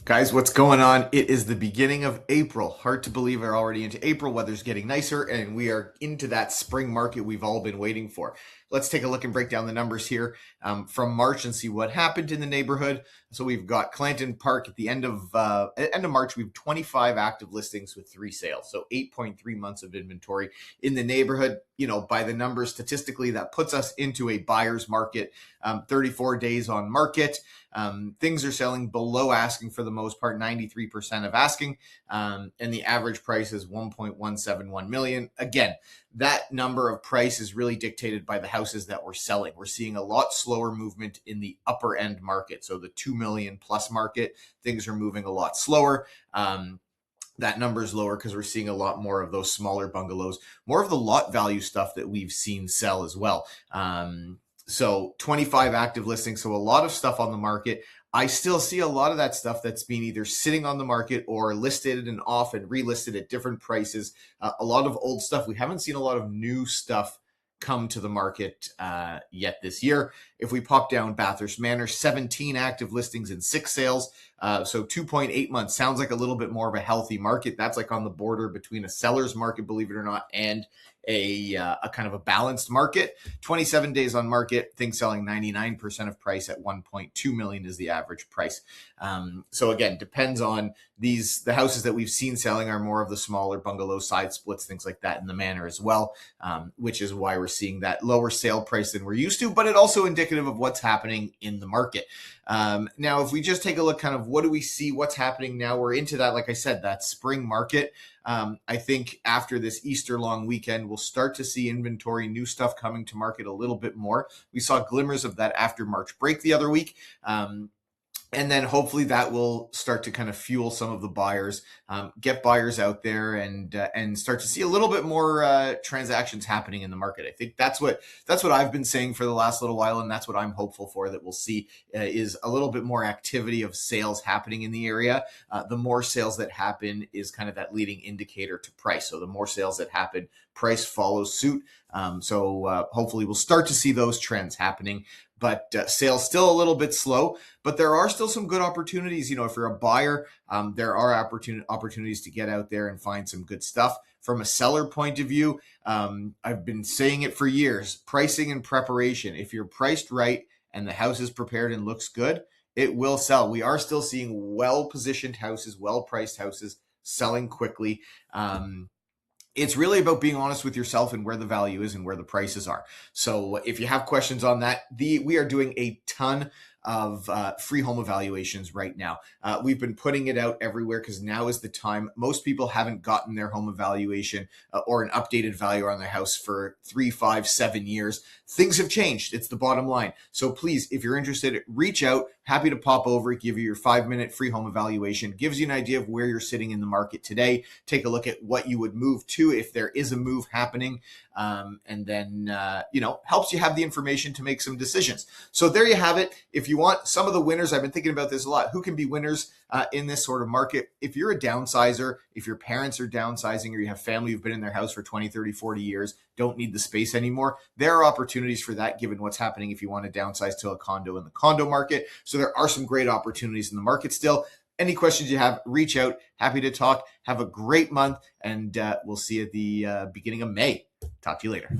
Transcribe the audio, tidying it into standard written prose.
Guys, what's going on? It is the beginning of April. Hard to believe we're already into April. Weather's getting nicer, and we are into that spring market we've all been waiting for. Let's take a look and break down the numbers here from March and see what happened in the neighborhood. So we've got Clanton Park at the end of March. We have 25 active listings with 3 sales, so 8.3 months of inventory in the neighborhood. You know, by the numbers statistically, that puts us into a buyer's market. 34 days on market. Things are selling below asking for the most part, 93% of asking, and the average price is 1.171 million. Again, that number of price is really dictated by the houses that we're selling. We're seeing a lot slower movement in the upper end market, so the 2 million plus market. Things are moving a lot slower. That number is lower because we're seeing a lot more of those smaller bungalows, more of the lot value stuff that we've seen sell as well. So 25 active listings, so a lot of stuff on the market. I still see a lot of that stuff that's been either sitting on the market or listed and off and relisted at different prices. A lot of old stuff. We haven't seen a lot of new stuff come to the market yet this year. If we pop down Bathurst Manor, 17 active listings and 6 sales. So 2.8 months sounds like a little bit more of a healthy market. That's like on the border between a seller's market, believe it or not, and a kind of a balanced market. 27 days on market, things selling 99% of price at 1.2 million is the average price. So again, depends on these. The houses that we've seen selling are more of the smaller bungalow side splits, things like that in the manor as well, which is why we're seeing that lower sale price than we're used to, but it also indicative of what's happening in the market. Now, if we just take a look, kind of what do we see, what's happening now? We're into that, like I said, that spring market. I think after this Easter long weekend, we'll start to see inventory, new stuff coming to market a little bit more. We saw glimmers of that after March break the other week. And then hopefully that will start to kind of fuel some of the buyers, get buyers out there and start to see a little bit more transactions happening in the market. I think that's what I've been saying for the last little while, and that's what I'm hopeful for, that we'll see is a little bit more activity of sales happening in the area. The more sales that happen is kind of that leading indicator to price. So the more sales that happen, price follows suit. So hopefully we'll start to see those trends happening. But sales still a little bit slow, but there are still some good opportunities. You know, if you're a buyer, there are opportunities to get out there and find some good stuff. From a seller point of view, I've been saying it for years, pricing and preparation. If you're priced right and the house is prepared and looks good, it will sell. We are still seeing well-positioned houses, well-priced houses selling quickly. It's really about being honest with yourself and where the value is and where the prices are. So if you have questions on that, we are doing a ton of free home evaluations right now. We've been putting it out everywhere because now is the time. Most people haven't gotten their home evaluation or an updated value on their house for 3, 5, 7 years. Things have changed. It's the bottom line. So please, if you're interested, reach out. Happy to pop over, give you your 5-minute free home evaluation. Gives you an idea of where you're sitting in the market today. Take a look at what you would move to if there is a move happening. And then, helps you have the information to make some decisions. So there you have it. If you want some of the winners, I've been thinking about this a lot. Who can be winners in this sort of market? If you're a downsizer, if your parents are downsizing or you have family who've been in their house for 20, 30, 40 years, don't need the space anymore, there are opportunities for that given what's happening if you want to downsize to a condo in the condo market. So there are some great opportunities in the market still. Any questions you have, reach out. Happy to talk. Have a great month, and we'll see you at the beginning of May. Talk to you later.